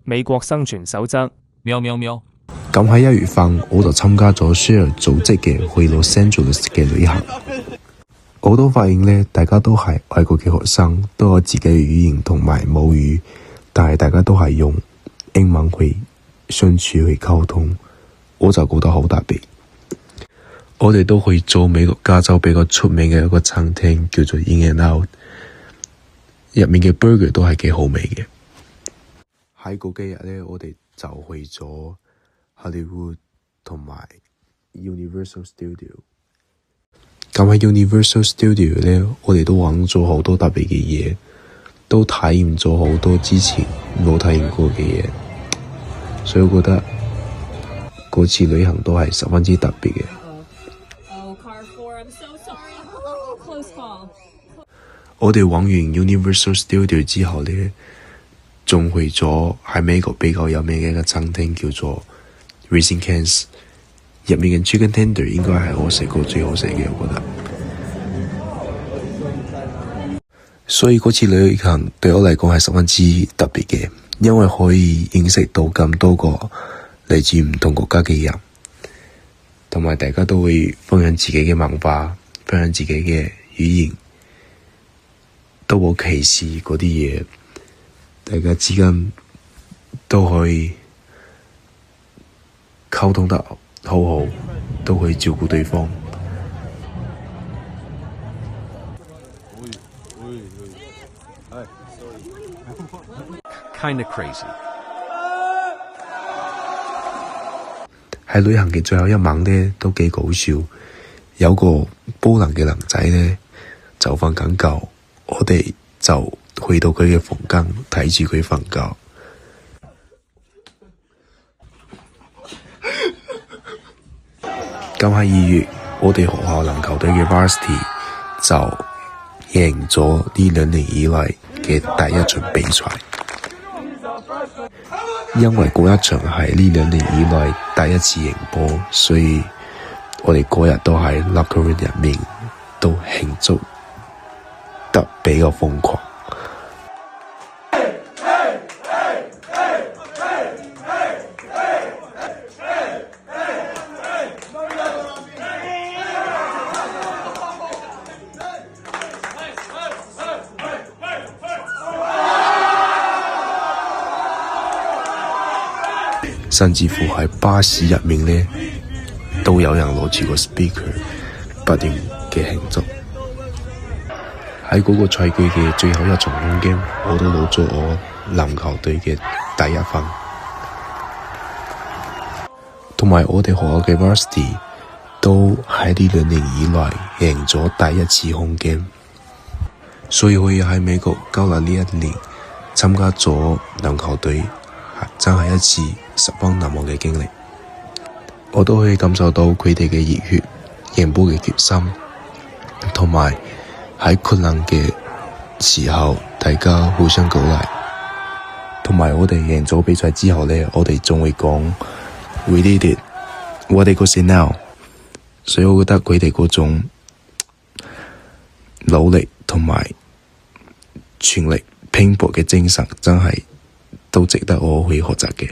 美國生存守則。喵喵喵。咁喺1月份，我就參加咗 Share 組織嘅去 Los Angeles 嘅旅行。我都發現呢，大家都係外國嘅學生，都有自己嘅語言同埋母語，但係大家都係用英文去相處去溝通，我就覺得好特別。我哋都去咗美國加州比較出名嘅一個餐廳，叫做 In and Out， 入面嘅 burger 都係幾好味嘅。喺嗰幾日呢，我哋就去咗 Hollywood 同埋 Universal Studio。咁喺 Universal Studio 呢，我哋都玩咗好多特別嘅嘢，都體驗咗好多之前冇體驗過嘅嘢，所以我覺得嗰次旅行都係十分之特別嘅。我哋玩完 Universal Studio 之後呢，仲去咗喺美國比較有名嘅一個餐廳，叫做 Raising Cane's， 入面嘅 Chicken Tender 應該係我食過最好食嘅，我覺得。所以嗰次旅行對我嚟講係十分之特別嘅，因為可以認識到咁多個嚟自唔同國家嘅人，同埋大家都會分享自己嘅文化，分享自己嘅語言，都冇歧視嗰啲嘢，大家之間都可以溝通得好好，都可以照顧對方。Kinda crazy。喺旅行嘅最後一晚呢，都幾搞笑。有個波蘭嘅男仔呢，就瞓緊覺，我哋就去到佢嘅房間睇住佢瞓覺。咁喺2月，我哋學校籃球隊嘅 Varsity 就贏咗呢2年以嚟嘅第一場比賽。因為嗰一場係呢2年以來第一次贏波，所以我哋嗰日都喺 locker room 入面都慶祝得比較瘋狂。甚至乎喺巴士入面呢，都有人攞住個 speaker 不斷嘅慶祝。喺嗰個賽季嘅最後一場 home game，我都攞咗我籃球隊嘅第1分，同埋我哋學校嘅 Varsity 都喺呢2年以來贏咗第1次 home game，所以可以喺美國交流呢1年參加咗籃球隊，真係一次十分難忘嘅經歷。我都可以感受到佢哋嘅熱血、贏波嘅決心，同埋喺困難嘅時候大家互相鼓勵。同埋我哋贏咗比賽之後呢，我哋仲會講 We did it, what they gonna say now。 所以我覺得佢哋嗰種努力同埋全力拼搏嘅精神真係都值得我去學習嘅。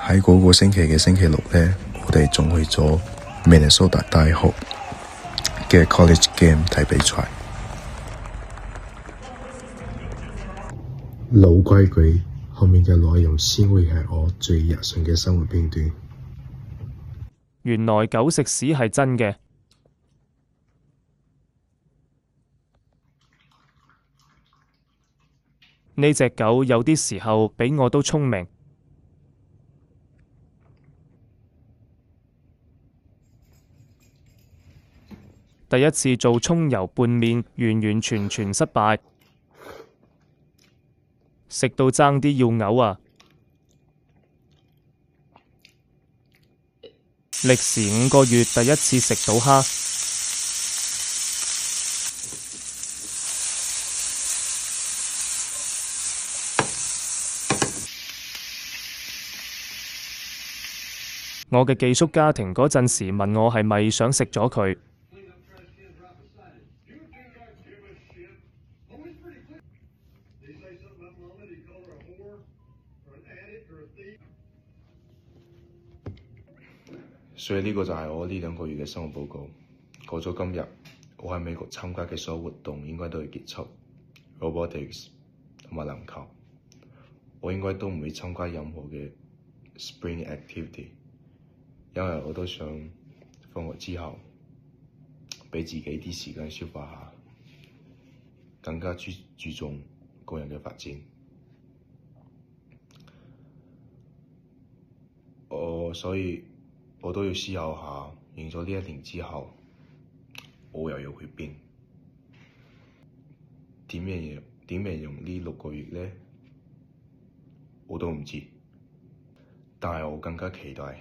喺嗰個星期嘅星期六呢，我哋仲去咗明尼蘇達大學嘅 college game 睇比賽。老規矩，後面嘅內容先會係我最日常嘅生活片段。原來狗食屎係真嘅。呢隻狗有啲時候比我都聰明。第一次做蔥油拌麵，完完全全失敗，食到爭啲要嘔啊！歷時5個月，第一次食到蝦。我嘅寄宿家庭嗰陣時問我係咪想食咗佢。所以呢個就係我呢2個月嘅生活報告。過咗今日，我喺美國參加嘅所有活動應該都會結束 ，robotics 同埋籃球，我應該都唔會參加任何嘅 spring activity，因為我都想放學之後畀自己啲時間消化下，更加注重個人嘅發展。所以我都要思考下，完咗呢1年之後，我又要去邊？點形容呢6個月呢？我都唔知。但係我更加期待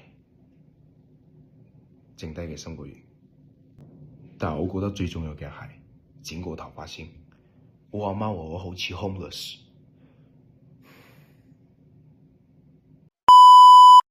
剩低嘅3個月。但係我覺得最重要嘅係剪個頭髮先。我阿媽話我好似 homeless。